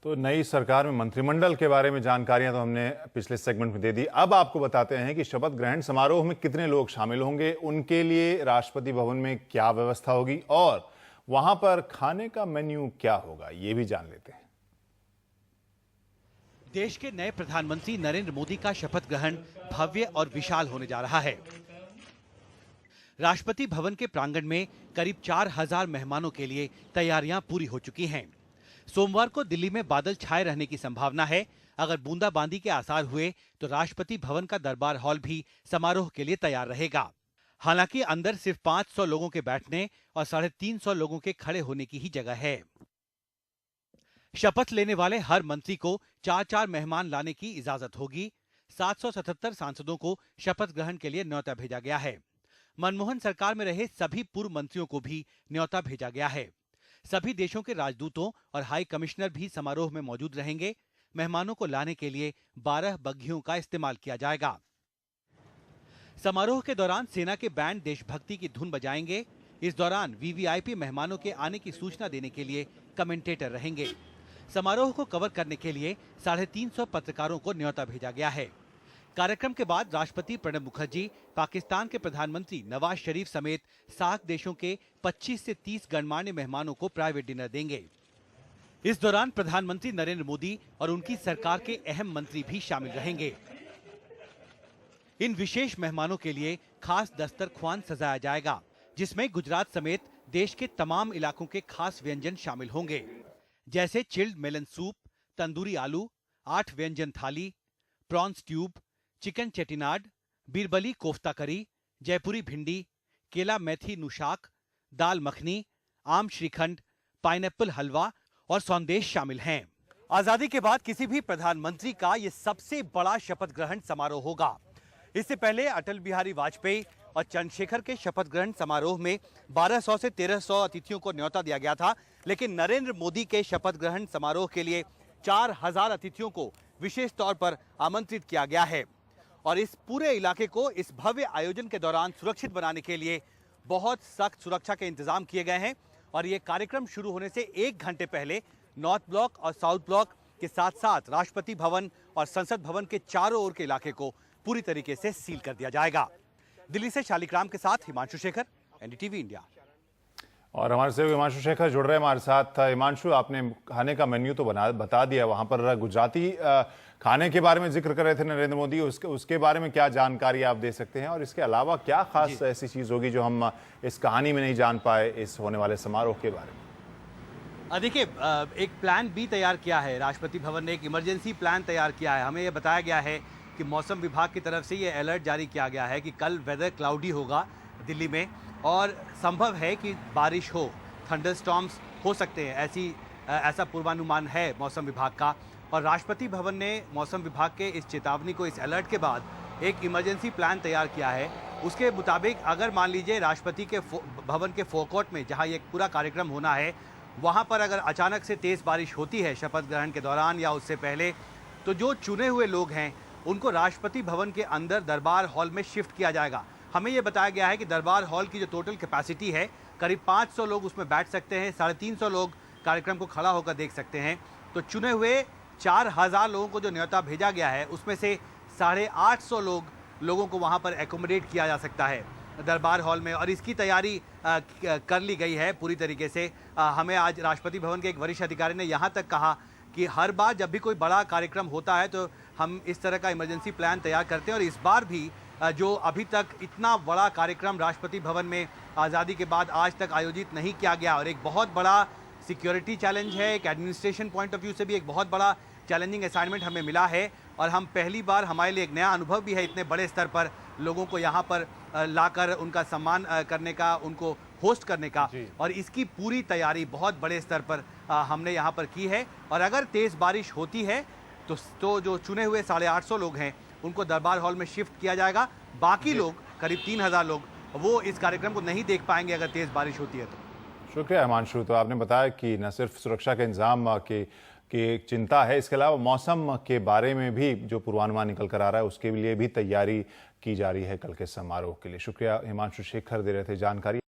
तो नई सरकार में मंत्रिमंडल के बारे में जानकारियां तो हमने पिछले सेगमेंट में दे दी। अब आपको बताते हैं कि शपथ ग्रहण समारोह में कितने लोग शामिल होंगे, उनके लिए राष्ट्रपति भवन में क्या व्यवस्था होगी और वहां पर खाने का मेन्यू क्या होगा, ये भी जान लेते हैं। देश के नए प्रधानमंत्री नरेंद्र मोदी का शपथ ग्रहण भव्य और विशाल होने जा रहा है। राष्ट्रपति भवन के प्रांगण में करीब 4000 मेहमानों के लिए तैयारियां पूरी हो चुकी हैं। सोमवार को दिल्ली में बादल छाए रहने की संभावना है। अगर बूंदाबांदी के आसार हुए तो राष्ट्रपति भवन का दरबार हॉल भी समारोह के लिए तैयार रहेगा। हालांकि अंदर सिर्फ 500 लोगों के बैठने और 350 लोगों के खड़े होने की ही जगह है। शपथ लेने वाले हर मंत्री को 4-4 मेहमान लाने की इजाजत होगी। 777 सांसदों को शपथ ग्रहण के लिए न्योता भेजा गया है। मनमोहन सरकार में रहे सभी पूर्व मंत्रियों को भी न्योता भेजा गया है। सभी देशों के राजदूतों और हाई कमिश्नर भी समारोह में मौजूद रहेंगे। मेहमानों को लाने के लिए 12 बग्घियों का इस्तेमाल किया जाएगा। समारोह के दौरान सेना के बैंड देशभक्ति की धुन बजाएंगे। इस दौरान वीवीआईपी मेहमानों के आने की सूचना देने के लिए कमेंटेटर रहेंगे। समारोह को कवर करने के लिए 350 पत्रकारों को न्योता भेजा गया है। कार्यक्रम के बाद राष्ट्रपति प्रणब मुखर्जी पाकिस्तान के प्रधानमंत्री नवाज शरीफ समेत सार्क देशों के 25 से 30 गणमान्य मेहमानों को प्राइवेट डिनर देंगे। इस दौरान प्रधानमंत्री नरेंद्र मोदी और उनकी सरकार के अहम मंत्री भी शामिल रहेंगे। इन विशेष मेहमानों के लिए खास दस्तरख्वान सजाया जाएगा, जिसमें गुजरात समेत देश के तमाम इलाकों के खास व्यंजन शामिल होंगे, जैसे चिल्ड मेलन सूप, तंदूरी आलू, 8 व्यंजन थाली, prawns tube, chicken Chettinad, बीरबली kofta करी, जयपुरी भिंडी, केला मेथी नुशाक, दाल मखनी, आम श्रीखंड, पाइनएप्पल हलवा और सौंदेश शामिल हैं। आजादी के बाद किसी भी प्रधानमंत्री का यह सबसे बड़ा शपथ ग्रहण समारोह होगा। इससे पहले अटल बिहारी वाजपेयी और चंद्रशेखर के शपथ ग्रहण समारोह में 1200 से 1300 अतिथियों को न्योता दिया गया था, लेकिन नरेंद्र मोदी के शपथ ग्रहण समारोह के लिए 4000 अतिथियों को विशेष तौर पर आमंत्रित किया गया है। और इस पूरे इलाके को इस भव्य आयोजन के दौरान सुरक्षित बनाने के लिए बहुत सख्त सुरक्षा के इंतजाम किए गए हैं। और ये कार्यक्रम शुरू होने से 1 घंटे पहले नॉर्थ ब्लॉक और साउथ ब्लॉक के साथ साथ राष्ट्रपति भवन और संसद भवन के चारों ओर के इलाके को पूरी तरीके से सील कर दिया जाएगा। दिल्ली से शालिग्राम के साथ हिमांशु शेखर, एनडीटीवी इंडिया। और हमारे से हिमांशु शेखर जुड़ रहे हैं हमारे साथ। हिमांशु, आपने खाने का मेन्यू तो बता दिया, वहां पर गुजराती खाने के बारे में जिक्र कर रहे थे नरेंद्र मोदी, उसके बारे में क्या जानकारी आप दे सकते हैं और इसके अलावा क्या खास ऐसी चीज होगी जो हम इस कहानी में नहीं जान पाए इस होने वाले समारोह के बारे में? देखिए, एक प्लान भी तैयार किया है राष्ट्रपति भवन ने, एक इमरजेंसी प्लान तैयार किया है। हमें यह बताया गया है कि मौसम विभाग की तरफ से ये अलर्ट जारी किया गया है कि कल वेदर क्लाउडी होगा दिल्ली में और संभव है कि बारिश हो, थंडरस्टॉर्म्स हो सकते हैं, ऐसा पूर्वानुमान है मौसम विभाग का। और राष्ट्रपति भवन ने मौसम विभाग के इस चेतावनी को, इस अलर्ट के बाद एक इमरजेंसी प्लान तैयार किया है। उसके मुताबिक अगर मान लीजिए राष्ट्रपति के भवन के फोरकोर्ट में, जहां ये पूरा कार्यक्रम होना है, वहां पर अगर अचानक से तेज़ बारिश होती है शपथ ग्रहण के दौरान या उससे पहले, तो जो चुने हुए लोग हैं उनको राष्ट्रपति भवन के अंदर दरबार हॉल में शिफ्ट किया जाएगा। हमें यह बताया गया है कि दरबार हॉल की जो टोटल कैपेसिटी है, करीब 500 लोग उसमें बैठ सकते हैं, 350 लोग कार्यक्रम को खड़ा होकर देख सकते हैं। तो चुने हुए 4000 लोगों को जो न्योता भेजा गया है, उसमें से 850 लोगों को वहां पर एकोमोडेट किया जा सकता है दरबार हॉल में। और इसकी तैयारी कर ली गई है पूरी तरीके से। हमें आज राष्ट्रपति भवन के एक वरिष्ठ अधिकारी ने यहाँ तक कहा कि हर बार जब भी कोई बड़ा कार्यक्रम होता है तो हम इस तरह का इमरजेंसी प्लान तैयार करते हैं और इस बार भी जो अभी तक इतना बड़ा कार्यक्रम राष्ट्रपति भवन में आज़ादी के बाद आज तक आयोजित नहीं किया गया और एक बहुत बड़ा सिक्योरिटी चैलेंज है, एक एडमिनिस्ट्रेशन पॉइंट ऑफ व्यू से भी एक बहुत बड़ा चैलेंजिंग असाइनमेंट हमें मिला है। और हम पहली बार, हमारे लिए एक नया अनुभव भी है इतने बड़े स्तर पर लोगों को यहाँ पर लाकर उनका सम्मान करने का, उनको होस्ट करने का। और इसकी पूरी तैयारी बहुत बड़े स्तर पर हमने यहाँ पर की है। और अगर तेज़ बारिश होती है तो जो चुने हुए 850 लोग हैं उनको दरबार हॉल में शिफ्ट किया जाएगा। बाकी लोग, करीब 3000 लोग, वो इस कार्यक्रम को नहीं देख पाएंगे अगर तेज़ बारिश होती है तो। शुक्रिया हिमांशु। तो आपने बताया कि न सिर्फ सुरक्षा के इंतजाम की एक चिंता है, इसके अलावा मौसम के बारे में भी जो पूर्वानुमान निकल कर आ रहा है उसके लिए भी तैयारी की जा रही है कल के समारोह के लिए। शुक्रिया, हिमांशु शेखर दे रहे थे जानकारी।